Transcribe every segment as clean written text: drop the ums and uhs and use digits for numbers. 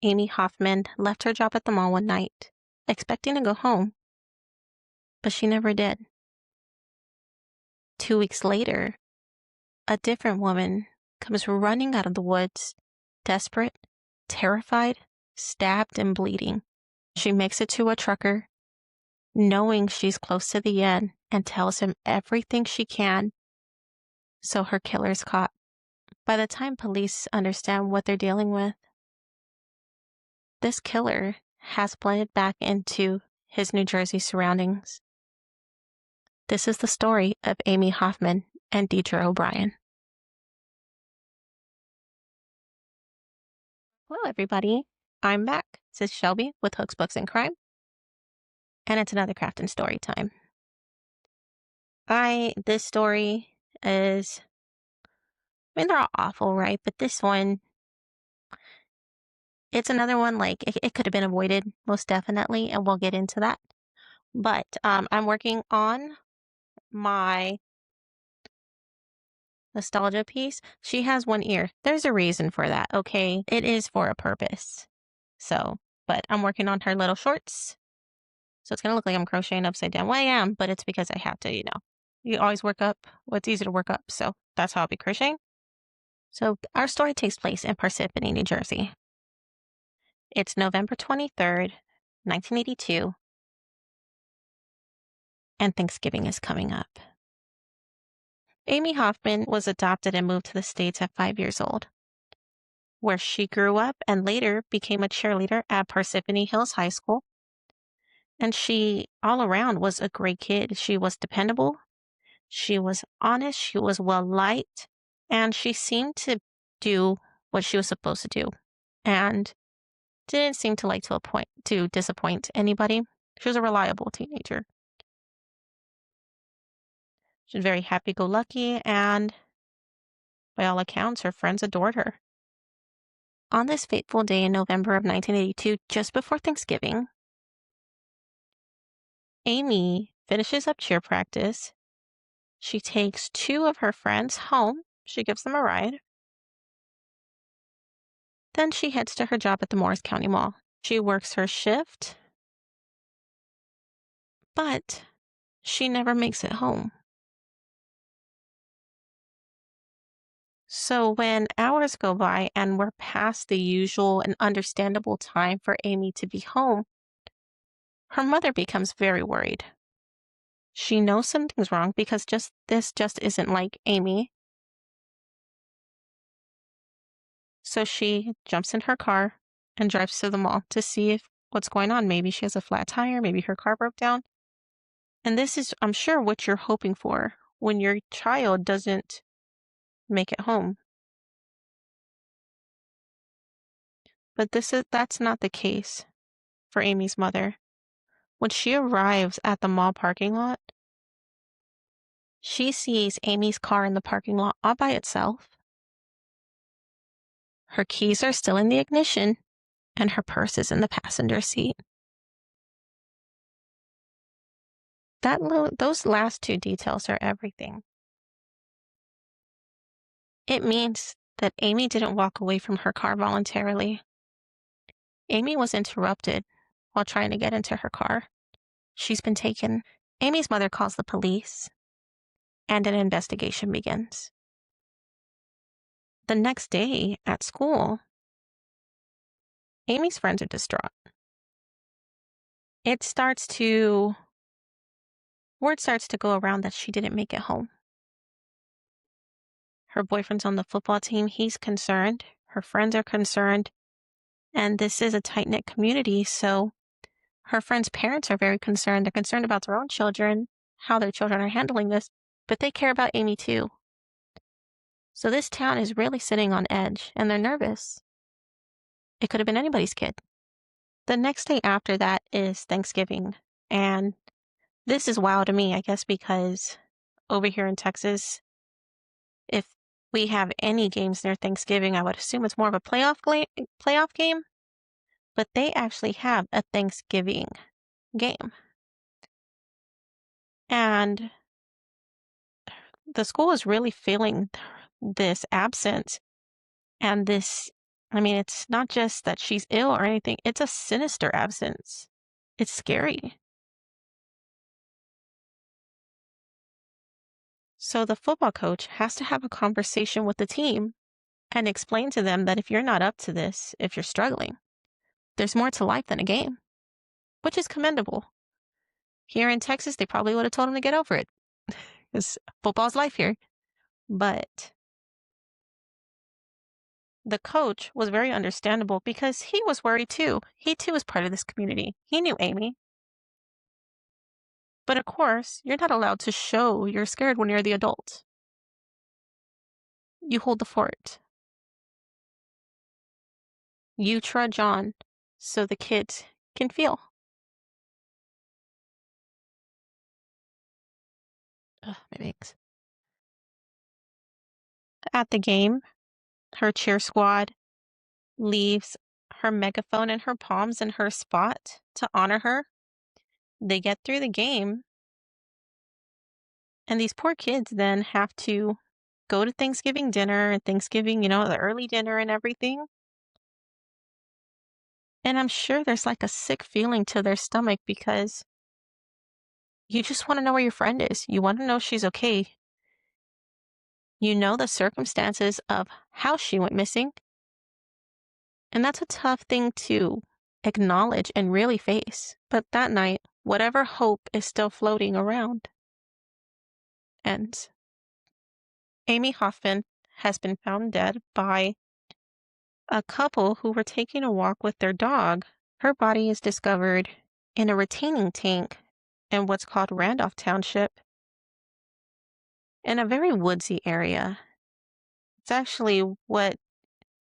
Amie Hoffman left her job at the mall one night, expecting to go home, but she never did. 2 weeks later, a different woman comes running out of the woods, desperate, terrified, stabbed, and bleeding. She makes it to a trucker, knowing she's close to the end, and tells him everything she can, so her killer's caught. By the time police understand what they're dealing with, this killer has blended back into his New Jersey surroundings. This is the story of Amie Hoffman and Dierdre O'Brien. Hello, everybody. I'm back. This is Shelby with Hooks, Books, and Crime, and it's another craft and story time. This story is, they're all awful, right? But this one, it's another one, like, it could have been avoided, most definitely, and we'll get into that. But I'm working on my nostalgia piece. She has one ear. There's a reason for that, okay? It is for a purpose. So, but I'm working on her little shorts. So it's going to look like I'm crocheting upside down. Well, I am, but it's because I have to, You always work up what's easy to work up. So that's how I'll be crocheting. So our story takes place in Parsippany, New Jersey. It's November 23rd, 1982, and Thanksgiving is coming up. Amie Hoffman was adopted and moved to the States at 5 years old, where she grew up and later became a cheerleader at Parsippany Hills High School. And she, all around, was a great kid. She was dependable, she was honest, she was well-liked, and she seemed to do what she was supposed to do, and didn't seem to like to disappoint anybody. She was a reliable teenager. She was very happy-go-lucky, and by all accounts, her friends adored her. On this fateful day in November of 1982, just before Thanksgiving, Amie finishes up cheer practice. She takes 2 of her friends home. She gives them a ride. Then she heads to her job at the Morris County Mall. She works her shift, but she never makes it home. So when hours go by and we're past the usual and understandable time for Amie to be home, her mother becomes very worried. She knows something's wrong because this just isn't like Amie. So she jumps in her car and drives to the mall to see what's going on. Maybe she has a flat tire, maybe her car broke down. And this is, I'm sure, what you're hoping for when your child doesn't make it home. But that's not the case for Amie's mother. When she arrives at the mall parking lot, she sees Amie's car in the parking lot all by itself. Her keys are still in the ignition, and her purse is in the passenger seat. Those last 2 details are everything. It means that Amie didn't walk away from her car voluntarily. Amie was interrupted while trying to get into her car. She's been taken. Amie's mother calls the police, and an investigation begins. The next day at school, Amie's friends are distraught. Word starts to go around that she didn't make it home. Her boyfriend's on the football team. He's concerned. Her friends are concerned. And this is a tight-knit community, so her friends' parents are very concerned. They're concerned about their own children, how their children are handling this, but they care about Amie too. So this town is really sitting on edge, and they're nervous. It could have been anybody's kid. The next day after that is Thanksgiving, and this is wild to me, I guess, because over here in Texas, if we have any games near Thanksgiving, I would assume it's more of a playoff game, but they actually have a Thanksgiving game. And the school is really feeling this absence and this I mean, it's not just that she's ill or anything, it's a sinister absence. It's scary. So the football coach has to have a conversation with the team and explain to them that if you're not up to this, if you're struggling, there's more to life than a game, which is commendable. Here in Texas, they probably would have told him to get over it because football's life here. But the coach was very understandable because he was worried too. He too was part of this community. He knew Amie. But of course, you're not allowed to show you're scared when you're the adult. You hold the fort. You trudge on so the kids can feel. Ugh, my legs. At the game, her cheer squad leaves her megaphone in her palms in her spot to honor her. They get through the game, and these poor kids then have to go to Thanksgiving dinner and Thanksgiving, the early dinner and everything. And I'm sure there's like a sick feeling to their stomach because you just want to know where your friend is. You want to know she's okay. You know the circumstances of how she went missing. And that's a tough thing to acknowledge and really face. But that night, whatever hope is still floating around ends. Amie Hoffman has been found dead by a couple who were taking a walk with their dog. Her body is discovered in a retaining tank in what's called Randolph Township in a very woodsy area. It's actually what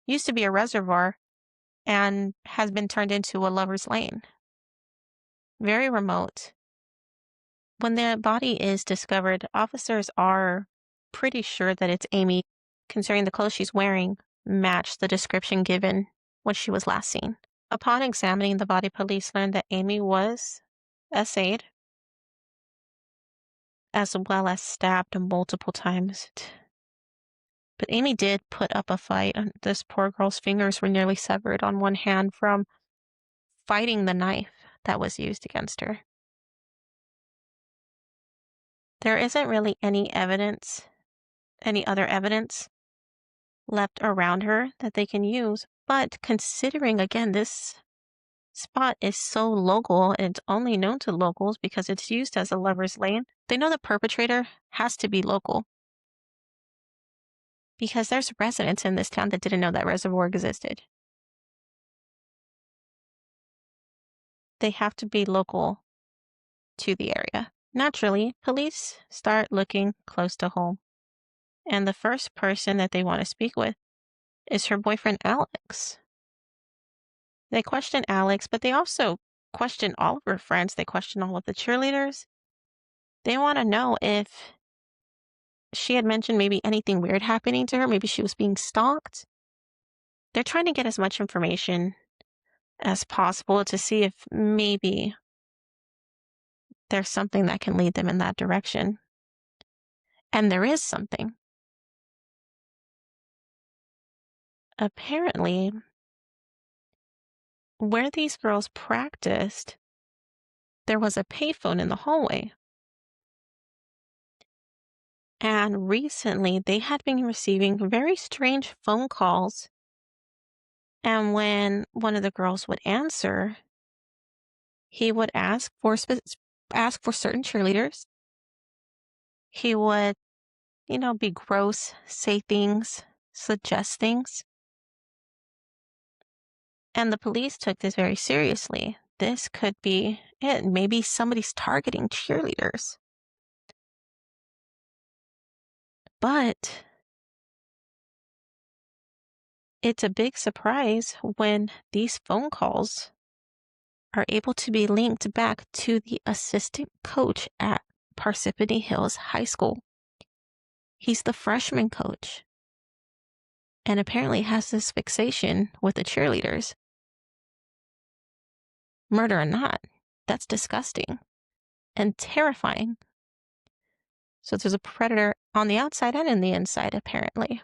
used to be a reservoir and has been turned into a lover's lane. Very remote. When the body is discovered, officers are pretty sure that it's Amie, considering the clothes she's wearing match the description given when she was last seen. Upon examining the body, police learned that Amie was essayed, as well as stabbed multiple times. But Amie did put up a fight. This poor girl's fingers were nearly severed on one hand from fighting the knife that was used against her. There isn't really any other evidence left around her that they can use. But considering, again, this spot is so local and it's only known to locals because it's used as a lover's lane, they know the perpetrator has to be local. Because there's residents in this town that didn't know that reservoir existed. They have to be local to the area. Naturally, police start looking close to home. And the first person that they want to speak with is her boyfriend, Alex. They question Alex, but they also question all of her friends. They question all of the cheerleaders. They want to know if she had mentioned maybe anything weird happening to her. Maybe she was being stalked. They're trying to get as much information as possible to see if maybe there's something that can lead them in that direction. And there is something. Apparently, where these girls practiced, there was a payphone in the hallway. And recently, they had been receiving very strange phone calls. And when one of the girls would answer, he would ask for certain cheerleaders. He would, be gross, say things, suggest things. And the police took this very seriously. This could be it. Maybe somebody's targeting cheerleaders. But it's a big surprise when these phone calls are able to be linked back to the assistant coach at Parsippany Hills High School. He's the freshman coach and apparently has this fixation with the cheerleaders. Murder or not, that's disgusting and terrifying. So there's a predator on the outside and in the inside, apparently.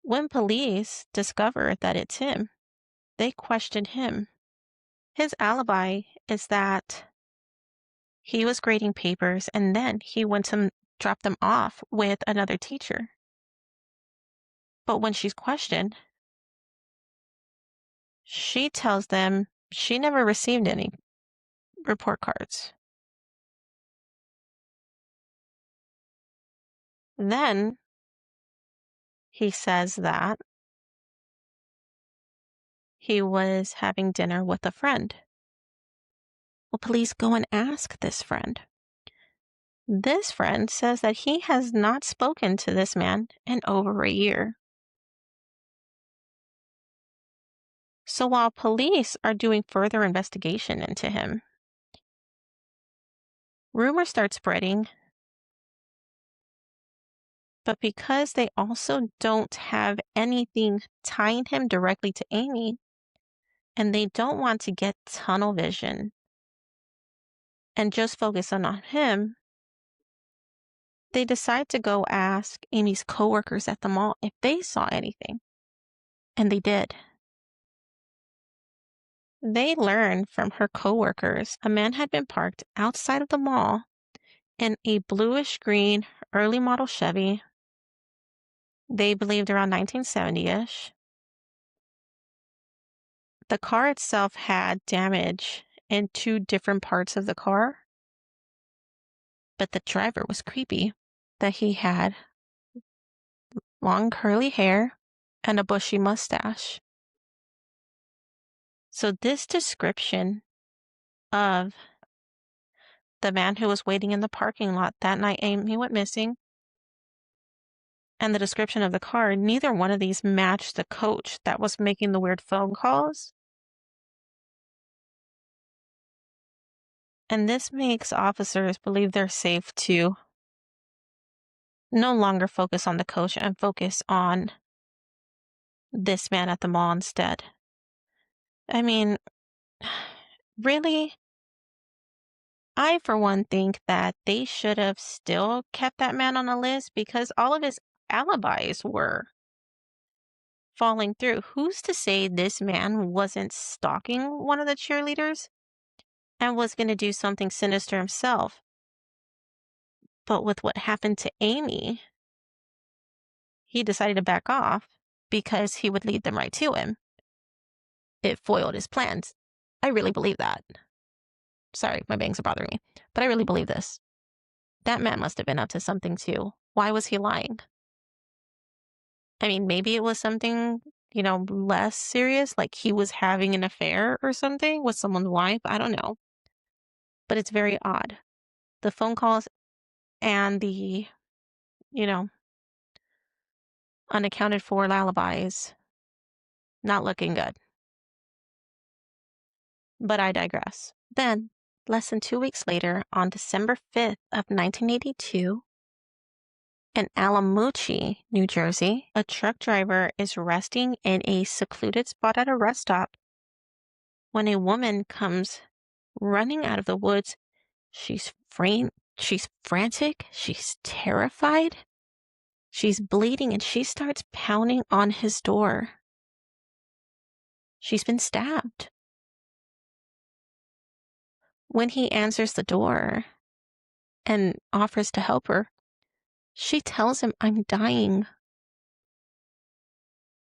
When police discover that it's him, they question him. His alibi is that he was grading papers and then he went to drop them off with another teacher. But when she's questioned, she tells them she never received any report cards. Then he says that he was having dinner with a friend. Well, police go and ask this friend. This friend says that he has not spoken to this man in over a year. So while police are doing further investigation into him, rumors start spreading. But because they also don't have anything tying him directly to Amie, and they don't want to get tunnel vision and just focus on him, they decide to go ask Amie's coworkers at the mall if they saw anything. And they did. They learned from her coworkers a man had been parked outside of the mall in a bluish green early model Chevy. They believed around 1970-ish. The car itself had damage in two different parts of the car, but the driver was creepy, that he had long curly hair and a bushy mustache. So this description of the man who was waiting in the parking lot that night Amie went missing and the description of the car, neither one of these matched the coach that was making the weird phone calls. And this makes officers believe they're safe to no longer focus on the coach and focus on this man at the mall instead. I mean, really? I, for one, think that they should have still kept that man on the list because all of his alibis were falling through. Who's to say this man wasn't stalking one of the cheerleaders and was going to do something sinister himself? But with what happened to Amie, he decided to back off because he would lead them right to him. It foiled his plans. I really believe that. Sorry, my bangs are bothering me, but I really believe this. That man must have been up to something too. Why was he lying? I mean, maybe it was something, less serious, like he was having an affair or something with someone's wife. I don't know. But it's very odd. The phone calls and the, you know, unaccounted for alibis, not looking good. But I digress. Then, less than 2 weeks later, on December 5th of 1982, in Alamucci, New Jersey, a truck driver is resting in a secluded spot at a rest stop when a woman comes running out of the woods. She's frantic, she's terrified, she's bleeding, and she starts pounding on his door. She's been stabbed. When he answers the door and offers to help her, she tells him, "I'm dying."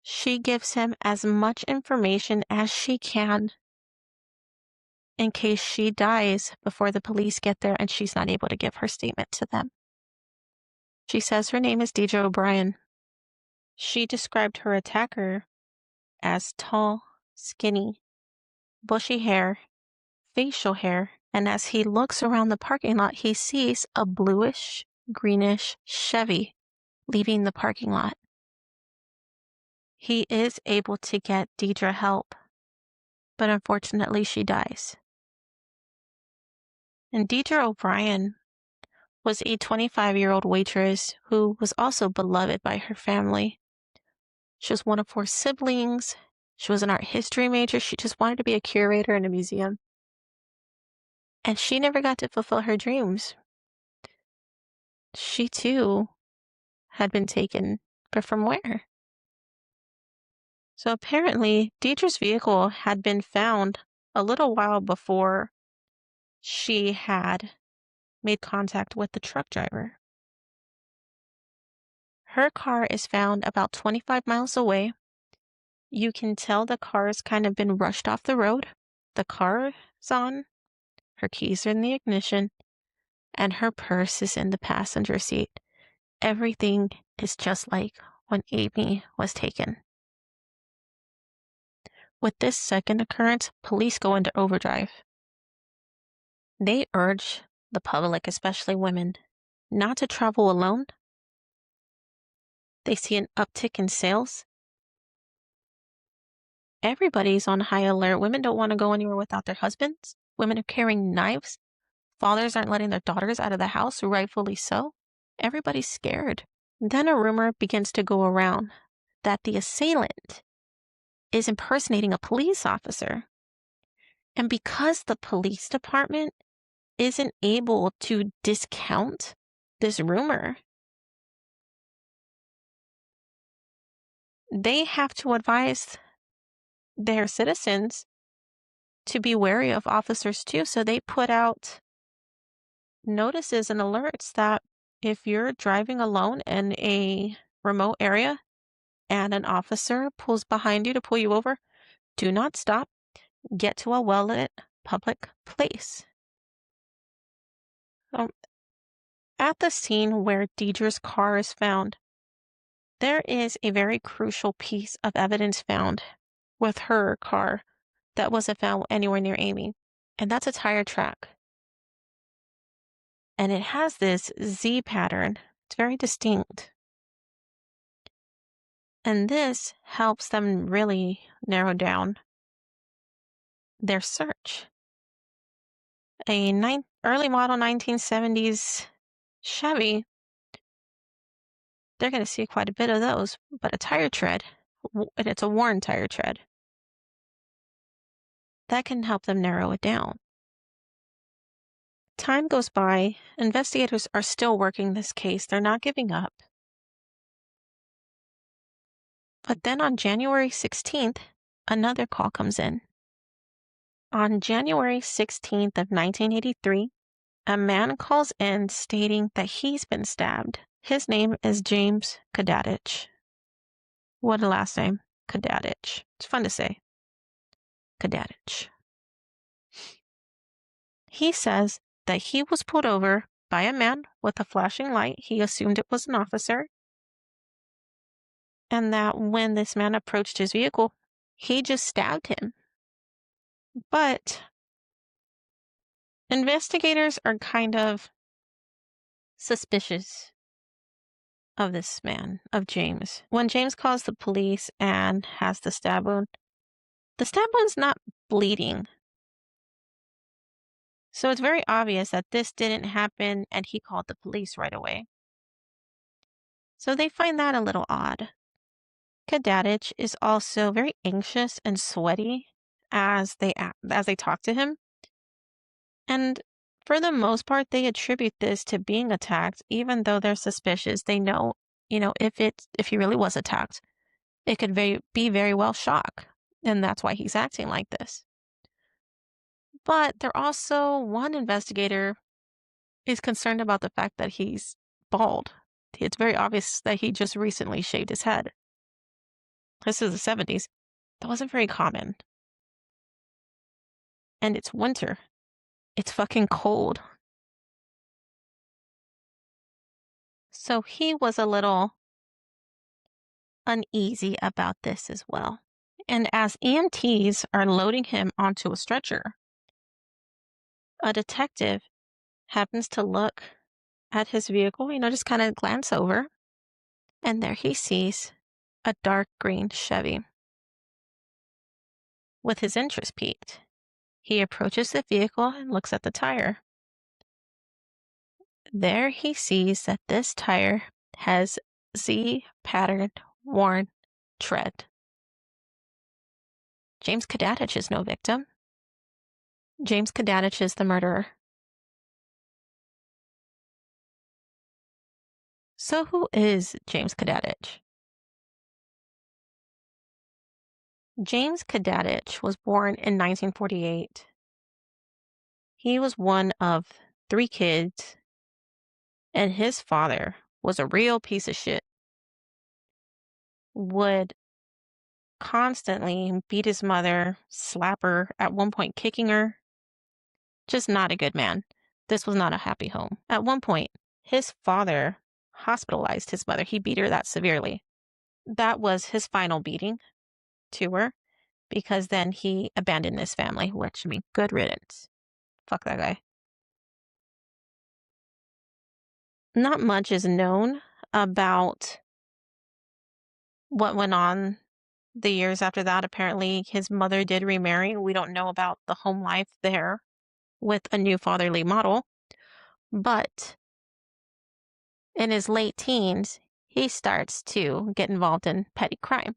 She gives him as much information as she can in case she dies before the police get there and she's not able to give her statement to them. She says her name is Dierdre O'Brien. She described her attacker as tall, skinny, bushy hair, facial hair, and as he looks around the parking lot, he sees a bluish, greenish Chevy leaving the parking lot. He is able to get Dierdre help, but unfortunately she dies. And Dierdre O'Brien was a 25-year-old waitress who was also beloved by her family. She was one of 4 siblings. She was an art history major. She just wanted to be a curator in a museum. And she never got to fulfill her dreams. She too had been taken, but from where? So apparently, Dierdre's vehicle had been found a little while before she had made contact with the truck driver. Her car is found about 25 miles away. You can tell the car's kind of been rushed off the road. The car's on, her keys are in the ignition, and her purse is in the passenger seat. Everything is just like when Amie was taken. With this second occurrence, police go into overdrive. They urge the public, especially women, not to travel alone. They see an uptick in sales. Everybody's on high alert. Women don't want to go anywhere without their husbands. Women are carrying knives. Fathers aren't letting their daughters out of the house, rightfully so. Everybody's scared. Then a rumor begins to go around that the assailant is impersonating a police officer. And because the police department isn't able to discount this rumor, they have to advise their citizens to be wary of officers too. So they put out notices and alerts that if you're driving alone in a remote area and an officer pulls behind you to pull you over, do not stop. Get to a well-lit public place. At the scene where Dierdre's car is found, there is a very crucial piece of evidence found with her car that wasn't found anywhere near Amie, and that's a tire track. And it has this Z pattern. It's very distinct. And this helps them really narrow down their search. Early model 1970s Chevy, they're going to see quite a bit of those, but a tire tread, and it's a worn tire tread, that can help them narrow it down. Time goes by. Investigators are still working this case. They're not giving up. But then on January 16th, another call comes in. On January 16th of 1983, a man calls in stating that he's been stabbed. His name is James Kuh-Da-B. What a last name, Kuh-Da-B. It's fun to say. Kuh-Da-B. He says that he was pulled over by a man with a flashing light. He assumed it was an officer. And that when this man approached his vehicle, he just stabbed him. But investigators are kind of suspicious of this man, of James. When James calls the police and has the stab wound's not bleeding. So it's very obvious that this didn't happen and he called the police right away. So they find that a little odd. Kuh-Da-B is also very anxious and sweaty as they talk to him. And for the most part, they attribute this to being attacked, even though they're suspicious. They know, if he really was attacked, it could be very well shock. And that's why he's acting like this. But one investigator is concerned about the fact that he's bald. It's very obvious that he just recently shaved his head. This is the 70s. That wasn't very common. And it's winter. It's fucking cold. So he was a little uneasy about this as well. And as EMTs are loading him onto a stretcher, a detective happens to look at his vehicle, just kind of glance over, and there he sees a dark green Chevy. With his interest piqued, he approaches the vehicle and looks at the tire. There he sees that this tire has Z-patterned worn tread. James Kuh-Da-B is no victim. James Kuh-Da-B is the murderer. So who is James Kuh-Da-B? James Kuh-Da-B was born in 1948. He was one of 3 kids, and his father was a real piece of shit. Would constantly beat his mother, slap her, at one point kicking her. Just not a good man. This was not a happy home. At one point, his father hospitalized his mother. He beat her that severely. That was his final beating to her, because then he abandoned his family, which, I mean, good riddance. Fuck that guy. Not much is known about what went on the years after that. Apparently, his mother did remarry. We don't know about the home life there with a new fatherly model. But in his late teens, he starts to get involved in petty crime.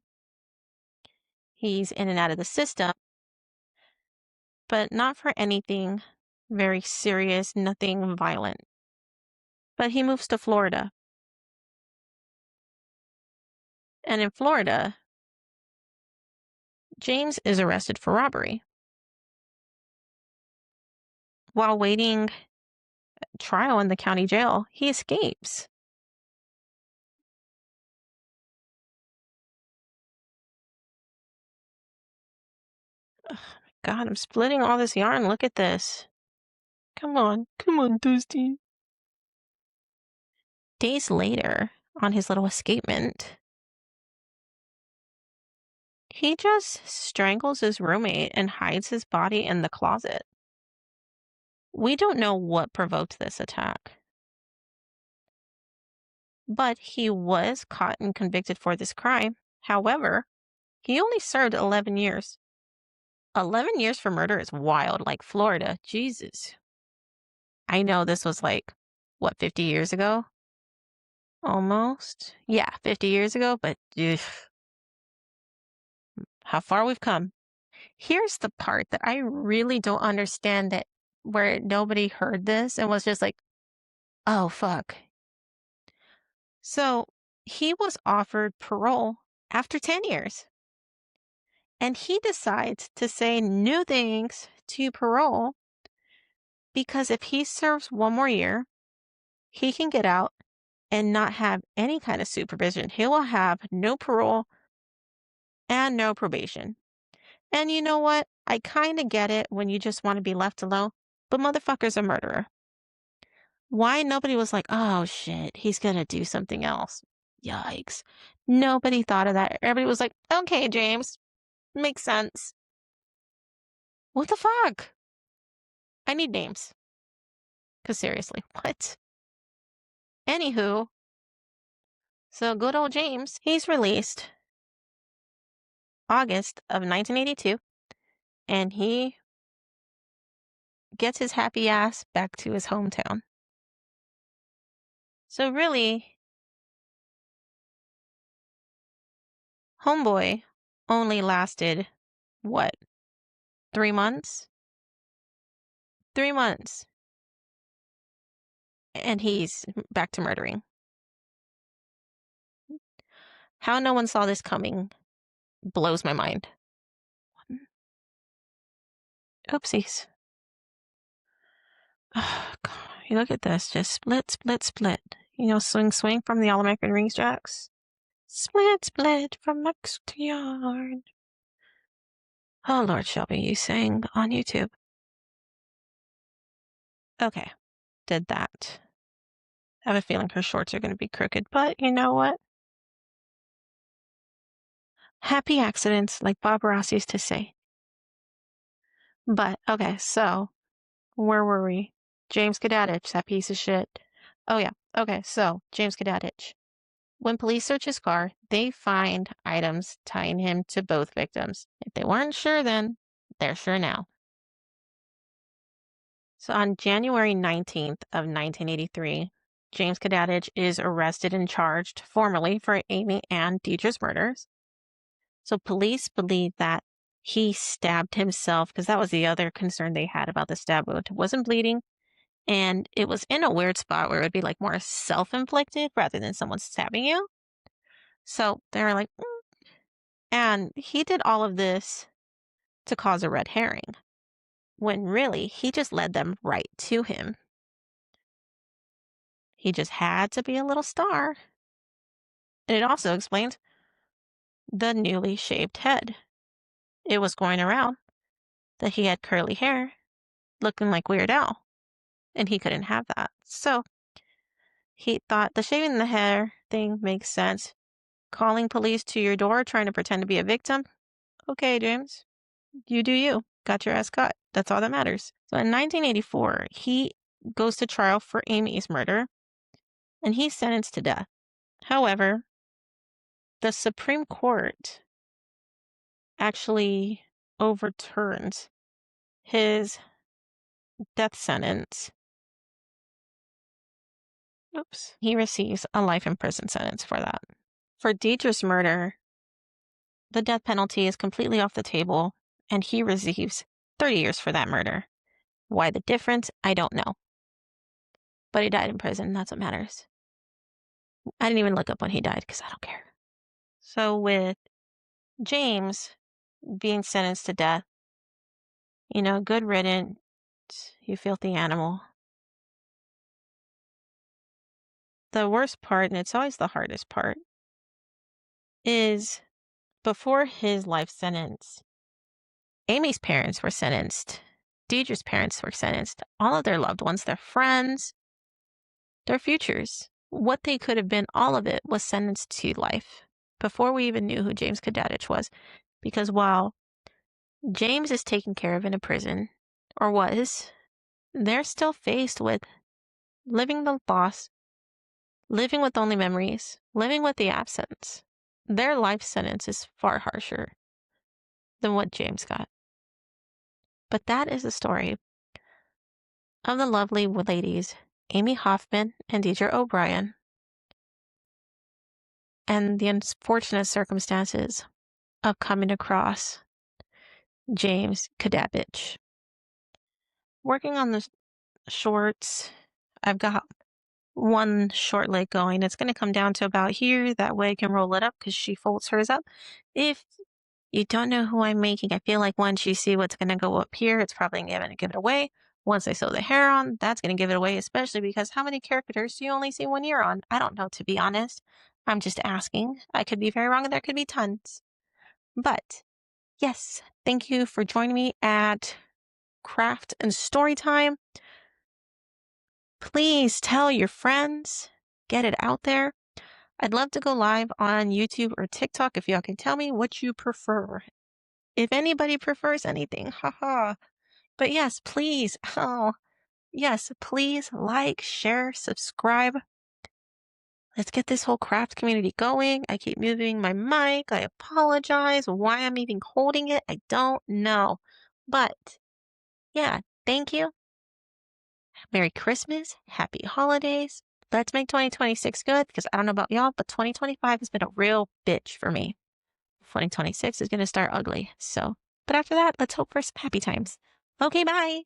He's in and out of the system, but not for anything very serious, nothing violent. But he moves to Florida. And in Florida, James is arrested for robbery. While waiting trial in the county jail, he escapes. Oh my God, I'm splitting all this yarn. Look at this. Come on, Dusty. Days later, on his little escapement, he just strangles his roommate and hides his body in the closet. We don't know what provoked this attack, but he was caught and convicted for this crime. However, he only served 11 years. 11 years for murder is wild, like Florida. Jesus. I know this was like, what, 50 years ago? Almost. Yeah, 50 years ago, but ugh, how far we've come. Here's the part that I really don't understand, that where nobody heard this and was just like, oh, fuck. So he was offered parole after 10 years. And he decides to say new things to parole because if he serves one more year, he can get out and not have any kind of supervision. He will have no parole and no probation. And you know what? I kind of get it when you just want to be left alone, but motherfucker's a murderer. Why nobody was like, oh shit, he's gonna do something else. Yikes. Nobody thought of that. Everybody was like, okay, James, makes sense. What the fuck? I need names. Because seriously, what? Anywho, so good old James, he's released August of 1982, and he gets his happy ass back to his hometown. So really, homeboy only lasted, what, 3 months? 3 months. And he's back to murdering. How no one saw this coming blows my mind. Oopsies. Oh, God. You look at this. Just split, split, split. You know, swing, swing from the All-American Rings Jacks. Split, split from next yard. Oh, Lord Shelby, you sang on YouTube. Okay, did that. I have a feeling her shorts are going to be crooked, but you know what? Happy accidents, like Bob Ross used to say. But, okay, so, where were we? James Kuh-Da-B, that piece of shit. Oh, yeah. Okay, so, James Kuh-Da-B. When police search his car, they find items tying him to both victims. If they weren't sure then, they're sure now. So on January 19th of 1983, James Kuh-Da-B is arrested and charged formally for Amie and Dierdre's murders. So police believe that he stabbed himself, because that was the other concern they had about the stab wound. It wasn't bleeding, and it was in a weird spot where it would be like more self-inflicted rather than someone stabbing you. So they're like, And he did all of this to cause a red herring, when really he just led them right to him. He just had to be a little star. And it also explains the newly shaved head. It was going around that he had curly hair, looking like Weird Al, and he couldn't have that. So he thought the shaving the hair thing makes sense. Calling police to your door, trying to pretend to be a victim. Okay, James, you do you. Got your ass caught. That's all that matters. So in 1984, he goes to trial for Amie's murder, and he's sentenced to death. However, the Supreme Court actually overturns his death sentence. Oops. He receives a life in prison sentence for that. For Dierdre's murder, the death penalty is completely off the table, and he receives 30 years for that murder. Why the difference? I don't know. But he died in prison. That's what matters. I didn't even look up when he died because I don't care. So with James being sentenced to death, good riddance, you filthy animal. The worst part, and it's always the hardest part, is before his life sentence, Amie's parents were sentenced. Dierdre's parents were sentenced. All of their loved ones, their friends, their futures, what they could have been, all of it was sentenced to life before we even knew who James Kuh-Da-B was. Because while James is taken care of in a prison, or was, they're still faced with living the loss, living with only memories, living with the absence. Their life sentence is far harsher than what James got. But that is the story of the lovely ladies, Amie Hoffman and Dierdre O'Brien, and the unfortunate circumstances of coming across James Kuh-Da-B. Working on the shorts, I've got one short leg going. It's going to come down to about here. That way I can roll it up because she folds hers up. If you don't know who I'm making, I feel like once you see what's going to go up here, it's probably going to give it away. Once I sew the hair on, that's going to give it away, especially because how many characters do you only see one year on? I don't know, to be honest. I'm just asking. I could be very wrong, and there could be tons. But yes, thank you for joining me at Craft and Story Time. Please tell your friends, get it out there. I'd love to go live on YouTube or TikTok if y'all can tell me what you prefer. If anybody prefers anything, haha. But yes, please, please like, share, subscribe. Let's get this whole craft community going. I keep moving my mic. I apologize. Why I'm even holding it, I don't know. But yeah, thank you. Merry Christmas. Happy holidays. Let's make 2026 good, because I don't know about y'all, but 2025 has been a real bitch for me. 2026 is going to start ugly. But after that, let's hope for some happy times. Okay, bye.